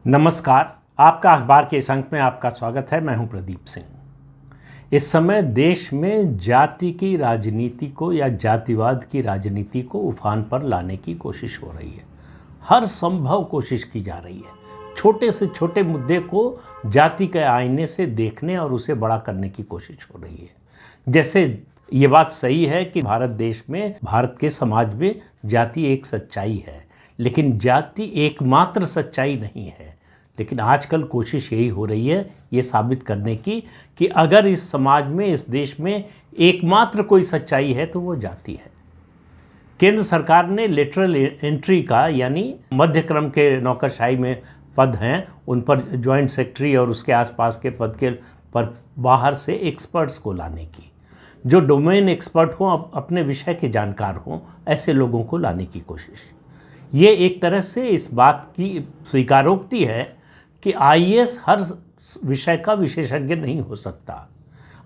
नमस्कार। आपका अखबार के इस अंक में आपका स्वागत है। मैं हूं प्रदीप सिंह। इस समय देश में जाति की राजनीति को या जातिवाद की राजनीति को उफान पर लाने की कोशिश हो रही है। हर संभव कोशिश की जा रही है। छोटे से छोटे मुद्दे को जाति के आईने से देखने और उसे बड़ा करने की कोशिश हो रही है। जैसे ये बात सही है कि भारत देश में, भारत के समाज में जाति एक सच्चाई है, लेकिन जाति एकमात्र सच्चाई नहीं है। लेकिन आजकल कोशिश यही हो रही है ये साबित करने की कि अगर इस समाज में, इस देश में एकमात्र कोई सच्चाई है तो वो जाति है। केंद्र सरकार ने लेटरल एंट्री का, यानी मध्य क्रम के नौकरशाही में पद हैं उन पर जॉइंट सेक्रेटरी और उसके आसपास के पद के पर बाहर से एक्सपर्ट्स को लाने की, जो डोमेन एक्सपर्ट हों, अपने विषय के जानकार हों, ऐसे लोगों को लाने की कोशिश। ये एक तरह से इस बात की स्वीकारोक्ति है कि आईएएस हर विषय का विशेषज्ञ नहीं हो सकता।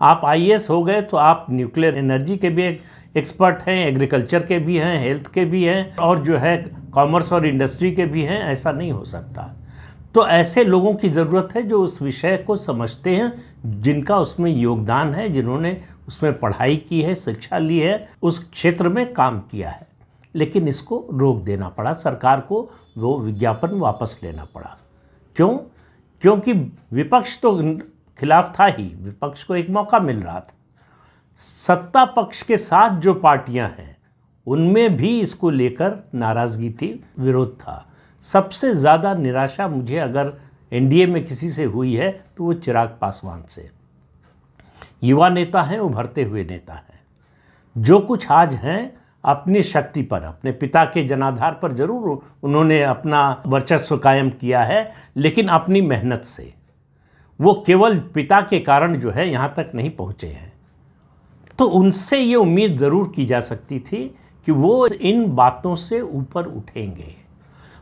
आप आईएएस हो गए तो आप न्यूक्लियर एनर्जी के भी एक्सपर्ट हैं, एग्रीकल्चर के भी हैं, हेल्थ के भी हैं और जो है कॉमर्स और इंडस्ट्री के भी हैं। ऐसा नहीं हो सकता। तो ऐसे लोगों की ज़रूरत है जो उस विषय को समझते हैं, जिनका उसमें योगदान है, जिन्होंने उसमें पढ़ाई की है, शिक्षा ली है, उस क्षेत्र में काम किया है। लेकिन इसको रोक देना पड़ा सरकार को, वो विज्ञापन वापस लेना पड़ा। क्यों? क्योंकि विपक्ष तो खिलाफ था ही, विपक्ष को एक मौका मिल रहा था। सत्ता पक्ष के साथ जो पार्टियां हैं उनमें भी इसको लेकर नाराज़गी थी, विरोध था। सबसे ज़्यादा निराशा मुझे अगर एनडीए में किसी से हुई है तो वो चिराग पासवान से। युवा नेता हैं, उभरते हुए नेता हैं, जो कुछ आज हैं अपनी शक्ति पर, अपने पिता के जनाधार पर जरूर उन्होंने अपना वर्चस्व कायम किया है, लेकिन अपनी मेहनत से। वो केवल पिता के कारण जो है यहाँ तक नहीं पहुँचे हैं। तो उनसे ये उम्मीद ज़रूर की जा सकती थी कि वो इन बातों से ऊपर उठेंगे।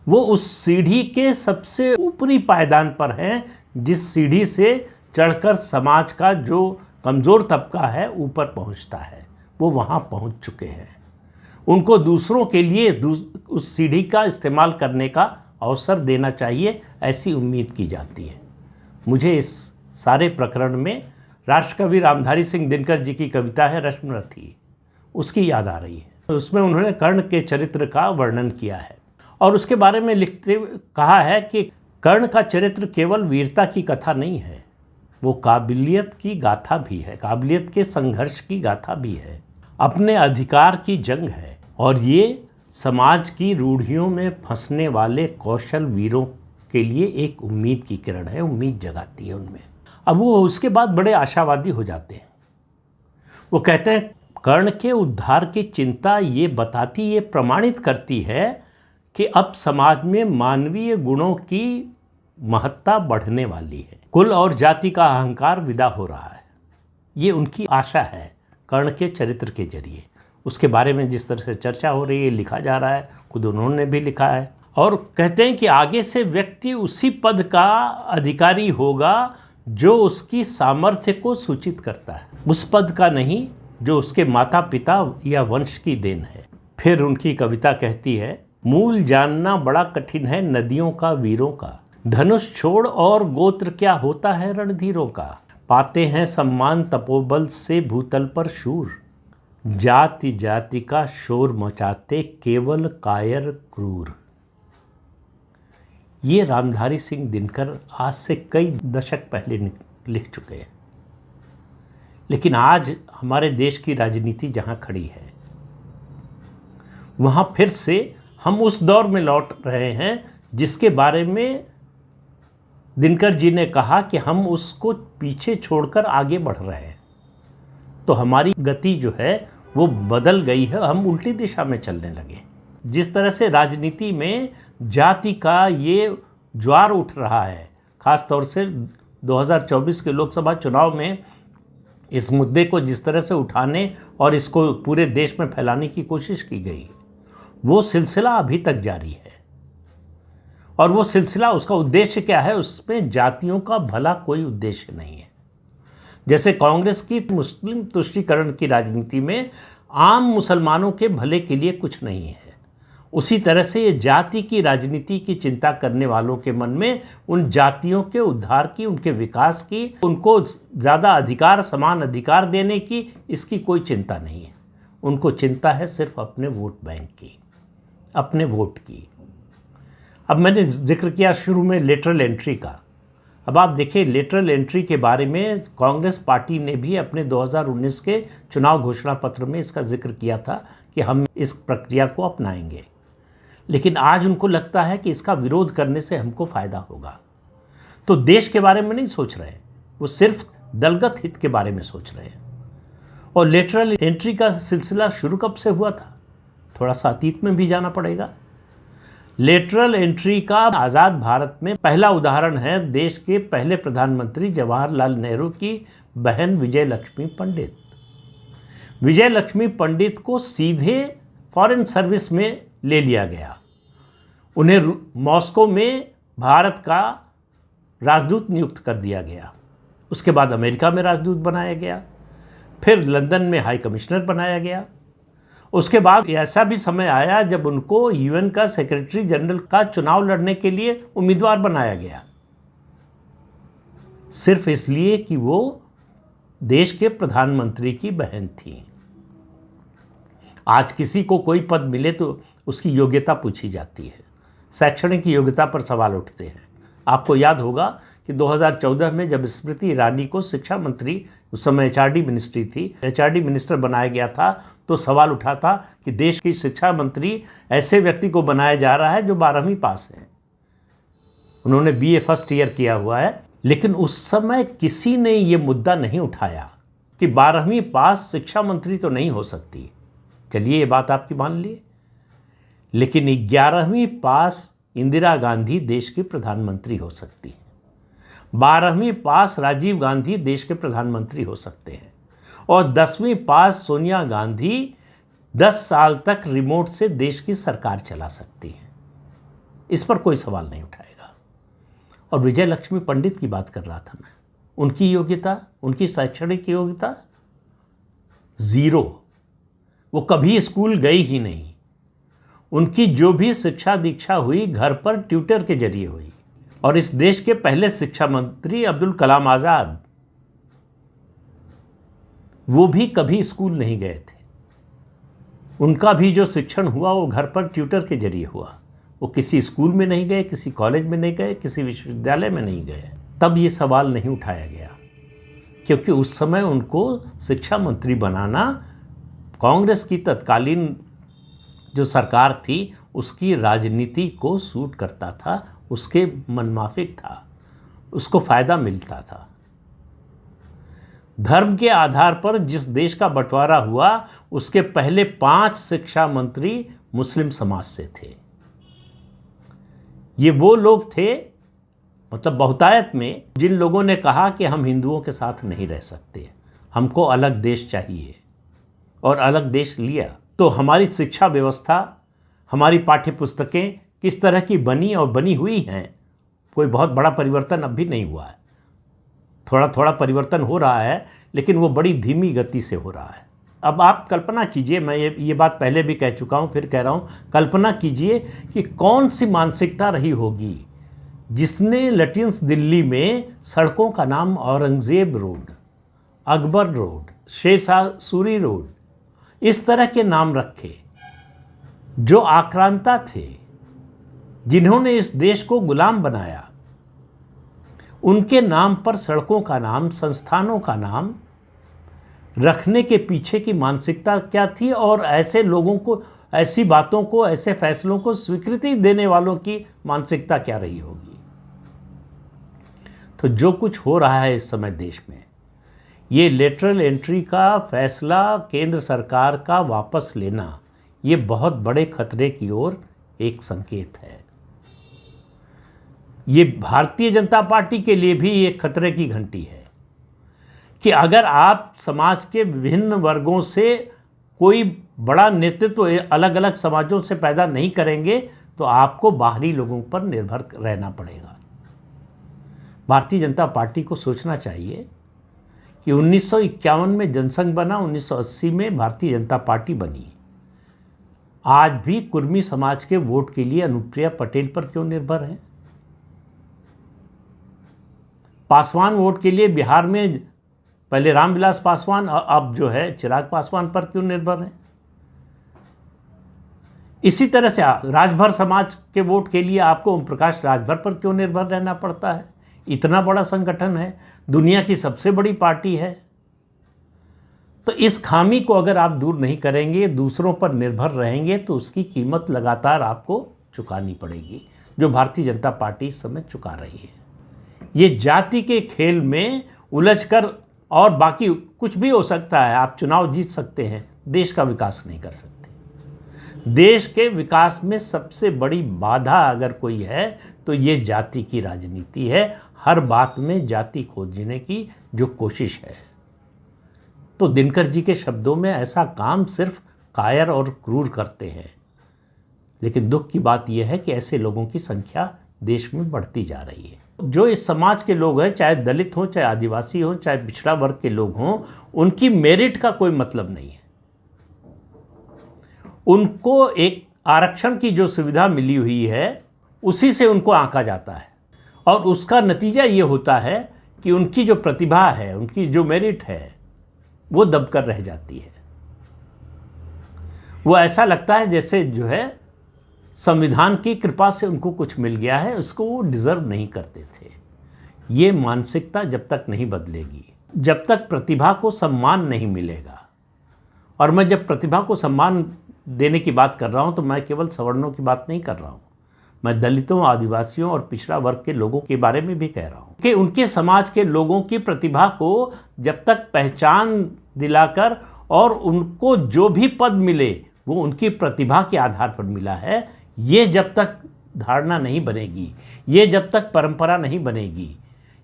वो उस सीढ़ी के सबसे ऊपरी पायदान पर हैं, जिस सीढ़ी से चढ़कर समाज का जो कमज़ोर तबका है ऊपर पहुँचता है। वो वहाँ पहुँच चुके हैं। उनको दूसरों के लिए उस सीढ़ी का इस्तेमाल करने का अवसर देना चाहिए, ऐसी उम्मीद की जाती है। मुझे इस सारे प्रकरण में राष्ट्रकवि रामधारी सिंह दिनकर जी की कविता है रश्मरथी, उसकी याद आ रही है। उसमें उन्होंने कर्ण के चरित्र का वर्णन किया है और उसके बारे में लिखते कहा है कि कर्ण का चरित्र केवल वीरता की कथा नहीं है, वो काबिलियत की गाथा भी है, काबिलियत के संघर्ष की गाथा भी है, अपने अधिकार की जंग है, और ये समाज की रूढ़ियों में फंसने वाले कौशल वीरों के लिए एक उम्मीद की किरण है, उम्मीद जगाती है उनमें। अब वो उसके बाद बड़े आशावादी हो जाते हैं। वो कहते हैं कर्ण के उद्धार की चिंता ये बताती, ये प्रमाणित करती है कि अब समाज में मानवीय गुणों की महत्ता बढ़ने वाली है, कुल और जाति का अहंकार विदा हो रहा है। ये उनकी आशा है कर्ण के चरित्र के जरिए। उसके बारे में जिस तरह से चर्चा हो रही है, लिखा जा रहा है, खुद उन्होंने भी लिखा है, और कहते हैं कि आगे से व्यक्ति उसी पद का अधिकारी होगा जो उसकी सामर्थ्य को सूचित करता है, उस पद का नहीं जो उसके माता पिता या वंश की देन है। फिर उनकी कविता कहती है, मूल जानना बड़ा कठिन है नदियों का, वीरों का, धनुष छोड़ और गोत्र क्या होता है रणधीरों का, पाते हैं सम्मान तपोबल से भूतल पर शूर, जाति जाति का शोर मचाते केवल कायर क्रूर। ये रामधारी सिंह दिनकर आज से कई दशक पहले लिख चुके हैं। लेकिन आज हमारे देश की राजनीति जहाँ खड़ी है, वहाँ फिर से हम उस दौर में लौट रहे हैं जिसके बारे में दिनकर जी ने कहा कि हम उसको पीछे छोड़कर आगे बढ़ रहे हैं। तो हमारी गति जो है वो बदल गई है, हम उल्टी दिशा में चलने लगे। जिस तरह से राजनीति में जाति का ये ज्वार उठ रहा है, ख़ास तौर से 2024 के लोकसभा चुनाव में इस मुद्दे को जिस तरह से उठाने और इसको पूरे देश में फैलाने की कोशिश की गई, वो सिलसिला अभी तक जारी है। और वो सिलसिला, उसका उद्देश्य क्या है? उसमें जातियों का भला कोई उद्देश्य नहीं है। जैसे कांग्रेस की मुस्लिम तुष्टीकरण की राजनीति में आम मुसलमानों के भले के लिए कुछ नहीं है। उसी तरह से ये जाति की राजनीति की चिंता करने वालों के मन में उन जातियों के उद्धार की, उनके विकास की, उनको ज़्यादा अधिकार, समान अधिकार देने की, इसकी कोई चिंता नहीं है। उनको चिंता है सिर्फ अपने वोट बैंक की, अपने वोट की। अब मैंने जिक्र किया शुरू में लेटरल एंट्री का। अब आप देखिए, लेटरल एंट्री के बारे में कांग्रेस पार्टी ने भी अपने 2019 के चुनाव घोषणा पत्र में इसका जिक्र किया था कि हम इस प्रक्रिया को अपनाएंगे, लेकिन आज उनको लगता है कि इसका विरोध करने से हमको फ़ायदा होगा। तो देश के बारे में नहीं सोच रहे, वो सिर्फ दलगत हित के बारे में सोच रहे हैं। और लेटरल एंट्री का सिलसिला शुरू कब से हुआ था? थोड़ा सा अतीत में भी जाना पड़ेगा। लेटरल एंट्री का आज़ाद भारत में पहला उदाहरण है देश के पहले प्रधानमंत्री जवाहरलाल नेहरू की बहन विजय लक्ष्मी पंडित। विजय लक्ष्मी पंडित को सीधे फॉरेन सर्विस में ले लिया गया। उन्हें मॉस्को में भारत का राजदूत नियुक्त कर दिया गया। उसके बाद अमेरिका में राजदूत बनाया गया, फिर लंदन में हाई कमिश्नर बनाया गया। उसके बाद ऐसा भी समय आया जब उनको यूएन का सेक्रेटरी जनरल का चुनाव लड़ने के लिए उम्मीदवार बनाया गया, सिर्फ इसलिए कि वो देश के प्रधानमंत्री की बहन थी। आज किसी को कोई पद मिले तो उसकी योग्यता पूछी जाती है, शैक्षणिक योग्यता पर सवाल उठते हैं। आपको याद होगा कि 2014 में जब स्मृति ईरानी को शिक्षा मंत्री, उस समय एचआरडी मिनिस्ट्री थी, एचआरडी मिनिस्टर बनाया गया था, तो सवाल उठा था कि देश की शिक्षा मंत्री ऐसे व्यक्ति को बनाया जा रहा है जो 12वीं पास है। उन्होंने बीए फर्स्ट ईयर किया हुआ है, लेकिन उस समय किसी ने ये मुद्दा नहीं उठाया कि 12वीं पास शिक्षा मंत्री तो नहीं हो सकती। चलिए ये बात आपकी मान लिए, लेकिन 11वीं पास इंदिरा गांधी देश की प्रधानमंत्री हो सकती है, 12वीं पास राजीव गांधी देश के प्रधानमंत्री हो सकते हैं, और 10वीं पास सोनिया गांधी 10 साल तक रिमोट से देश की सरकार चला सकती हैं। इस पर कोई सवाल नहीं उठाएगा। और विजय लक्ष्मी पंडित की बात कर रहा था मैं, उनकी योग्यता, उनकी शैक्षणिक योग्यता ज़ीरो। वो कभी स्कूल गई ही नहीं। उनकी जो भी शिक्षा दीक्षा हुई घर पर ट्यूटर के जरिए हुई। और इस देश के पहले शिक्षा मंत्री अब्दुल कलाम आज़ाद, वो भी कभी स्कूल नहीं गए थे। उनका भी जो शिक्षण हुआ वो घर पर ट्यूटर के जरिए हुआ। वो किसी स्कूल में नहीं गए, किसी कॉलेज में नहीं गए, किसी विश्वविद्यालय में नहीं गए। तब ये सवाल नहीं उठाया गया, क्योंकि उस समय उनको शिक्षा मंत्री बनाना कांग्रेस की तत्कालीन जो सरकार थी उसकी राजनीति को सूट करता था, उसके मनमाफिक था, उसको फ़ायदा मिलता था। धर्म के आधार पर जिस देश का बंटवारा हुआ उसके पहले 5 शिक्षा मंत्री मुस्लिम समाज से थे। ये वो लोग थे, मतलब बहुतायत में, जिन लोगों ने कहा कि हम हिंदुओं के साथ नहीं रह सकते, हमको अलग देश चाहिए, और अलग देश लिया। तो हमारी शिक्षा व्यवस्था, हमारी पाठ्य पुस्तकें किस तरह की बनी और बनी हुई हैं, कोई बहुत बड़ा परिवर्तन अब भी नहीं हुआ है। थोड़ा थोड़ा परिवर्तन हो रहा है, लेकिन वो बड़ी धीमी गति से हो रहा है। अब आप कल्पना कीजिए, मैं ये बात पहले भी कह चुका हूँ, फिर कह रहा हूँ, कल्पना कीजिए कि कौन सी मानसिकता रही होगी जिसने लटियंस दिल्ली में सड़कों का नाम Aurangzeb road, Akbar road, Sher Shah Suri road, इस तरह के नाम रखे। जो आक्रांता थे, जिन्होंने इस देश को गुलाम बनाया, उनके नाम पर सड़कों का नाम, संस्थानों का नाम रखने के पीछे की मानसिकता क्या थी, और ऐसे लोगों को, ऐसी बातों को, ऐसे फैसलों को स्वीकृति देने वालों की मानसिकता क्या रही होगी। तो जो कुछ हो रहा है इस समय देश में, ये लेटरल एंट्री का फैसला, केंद्र सरकार का वापस लेना, ये बहुत बड़े खतरे की ओर एक संकेत है। ये भारतीय जनता पार्टी के लिए भी एक खतरे की घंटी है कि अगर आप समाज के विभिन्न वर्गों से कोई बड़ा नेतृत्व अलग अलग समाजों से पैदा नहीं करेंगे तो आपको बाहरी लोगों पर निर्भर रहना पड़ेगा। भारतीय जनता पार्टी को सोचना चाहिए कि 1951 में जनसंघ बना, 1980 में भारतीय जनता पार्टी बनी। आज भी कुर्मी समाज के वोट के लिए अनुप्रिया पटेल पर क्यों निर्भर हैं? पासवान वोट के लिए बिहार में पहले रामविलास पासवान और अब जो है चिराग पासवान पर क्यों निर्भर हैं? इसी तरह से राजभर समाज के वोट के लिए आपको ओम प्रकाश राजभर पर क्यों निर्भर रहना पड़ता है? इतना बड़ा संगठन है, दुनिया की सबसे बड़ी पार्टी है। तो इस खामी को अगर आप दूर नहीं करेंगे, दूसरों पर निर्भर रहेंगे, तो उसकी कीमत लगातार आपको चुकानी पड़ेगी, जो भारतीय जनता पार्टी इस समय चुका रही है। ये जाति के खेल में उलझकर, और बाकी कुछ भी हो सकता है, आप चुनाव जीत सकते हैं, देश का विकास नहीं कर सकते। देश के विकास में सबसे बड़ी बाधा अगर कोई है तो ये जाति की राजनीति है। हर बात में जाति खोजने की जो कोशिश है। तो दिनकर जी के शब्दों में ऐसा काम सिर्फ कायर और क्रूर करते हैं। लेकिन दुख की बात यह है कि ऐसे लोगों की संख्या देश में बढ़ती जा रही है। जो इस समाज के लोग हैं, चाहे दलित हों, चाहे आदिवासी हों, चाहे पिछड़ा वर्ग के लोग हों, उनकी मेरिट का कोई मतलब नहीं है। उनको एक आरक्षण की जो सुविधा मिली हुई है उसी से उनको आंका जाता है, और उसका नतीजा ये होता है कि उनकी जो प्रतिभा है, उनकी जो मेरिट है, वो दबकर रह जाती है। वो ऐसा लगता है जैसे जो है संविधान की कृपा से उनको कुछ मिल गया है, उसको वो डिजर्व नहीं करते थे। ये मानसिकता जब तक नहीं बदलेगी, जब तक प्रतिभा को सम्मान नहीं मिलेगा, और मैं जब प्रतिभा को सम्मान देने की बात कर रहा हूं तो मैं केवल सवर्णों की बात नहीं कर रहा हूं, मैं दलितों, आदिवासियों और पिछड़ा वर्ग के लोगों के बारे में भी कह रहा हूं कि उनके समाज के लोगों की प्रतिभा को जब तक पहचान दिलाकर और उनको जो भी पद मिले वो उनकी प्रतिभा के आधार पर मिला है, ये जब तक धारणा नहीं बनेगी, ये जब तक परंपरा नहीं बनेगी,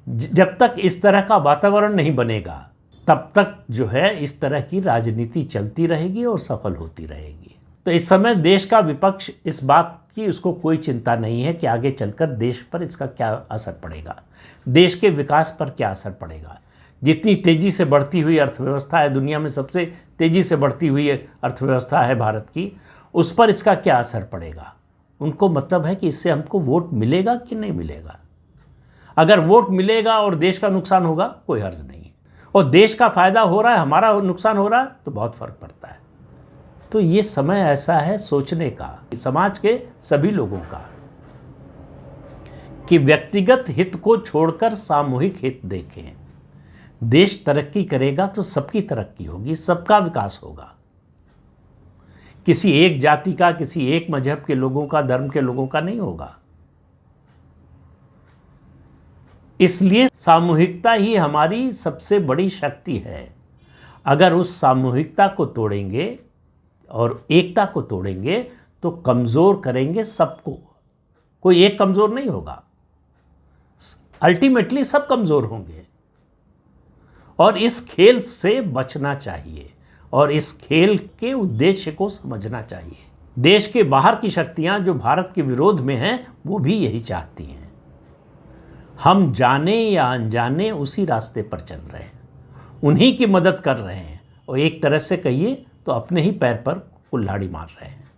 जब तक इस तरह का वातावरण नहीं बनेगा, तब तक जो है इस तरह की राजनीति चलती रहेगी और सफल होती रहेगी। तो इस समय देश का विपक्ष इस बात की उसको कोई चिंता नहीं है कि आगे चलकर देश पर इसका क्या असर पड़ेगा, देश के विकास पर क्या असर पड़ेगा। जितनी तेज़ी से बढ़ती हुई अर्थव्यवस्था है, दुनिया में सबसे तेज़ी से बढ़ती हुई अर्थव्यवस्था है भारत की, उस पर इसका क्या असर पड़ेगा। उनको मतलब है कि इससे हमको वोट मिलेगा कि नहीं मिलेगा। अगर वोट मिलेगा और देश का नुकसान होगा, कोई हर्ज नहीं है, और देश का फायदा हो रहा है, हमारा नुकसान हो रहा है, तो बहुत फर्क पड़ता है। तो ये समय ऐसा है सोचने का, समाज के सभी लोगों का, कि व्यक्तिगत हित को छोड़कर सामूहिक हित देखें। देश तरक्की करेगा तो सबकी तरक्की होगी, सबका विकास होगा। किसी एक जाति का, किसी एक मजहब के लोगों का, धर्म के लोगों का नहीं होगा। इसलिए सामूहिकता ही हमारी सबसे बड़ी शक्ति है। अगर उस सामूहिकता को तोड़ेंगे और एकता को तोड़ेंगे तो कमज़ोर करेंगे सबको, कोई एक कमज़ोर नहीं होगा, अल्टीमेटली सब कमज़ोर होंगे। और इस खेल से बचना चाहिए और इस खेल के उद्देश्य को समझना चाहिए। देश के बाहर की शक्तियां जो भारत के विरोध में हैं, वो भी यही चाहती हैं। हम जाने या अनजाने उसी रास्ते पर चल रहे हैं, उन्हीं की मदद कर रहे हैं, और एक तरह से कहिए तो अपने ही पैर पर कुल्हाड़ी मार रहे हैं।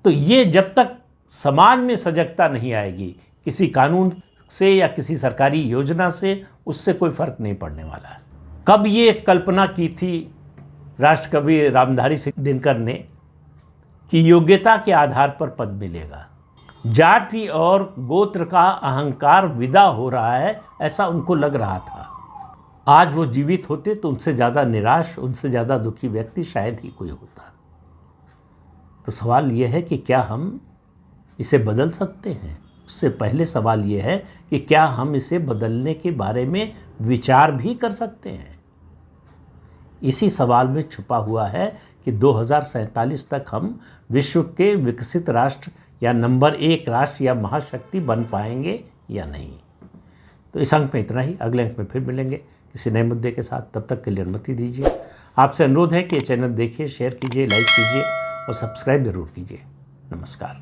तो ये जब तक समाज में सजगता नहीं आएगी, किसी कानून से या किसी सरकारी योजना से उससे कोई फर्क नहीं पड़ने वाला है। कब ये कल्पना की थी राष्ट्रकवि रामधारी सिंह दिनकर ने कि योग्यता के आधार पर पद मिलेगा। जाति और गोत्र का अहंकार विदा हो रहा है, ऐसा उनको लग रहा था। आज वो जीवित होते तो उनसे ज़्यादा निराश, उनसे ज़्यादा दुखी व्यक्ति शायद ही कोई होता। तो सवाल ये है कि क्या हम इसे बदल सकते हैं? उससे पहले सवाल ये है कि क्या हम इसे बदलने के बारे में विचार भी कर सकते हैं? इसी सवाल में छुपा हुआ है कि 2047 तक हम विश्व के विकसित राष्ट्र या नंबर 1 राष्ट्र या महाशक्ति बन पाएंगे या नहीं। तो इस अंक में इतना ही। अगले अंक में फिर मिलेंगे किसी नए मुद्दे के साथ। तब तक के लिए अनुमति दीजिए। आपसे अनुरोध है कि चैनल देखिए, शेयर कीजिए, लाइक कीजिए और सब्सक्राइब जरूर कीजिए। नमस्कार।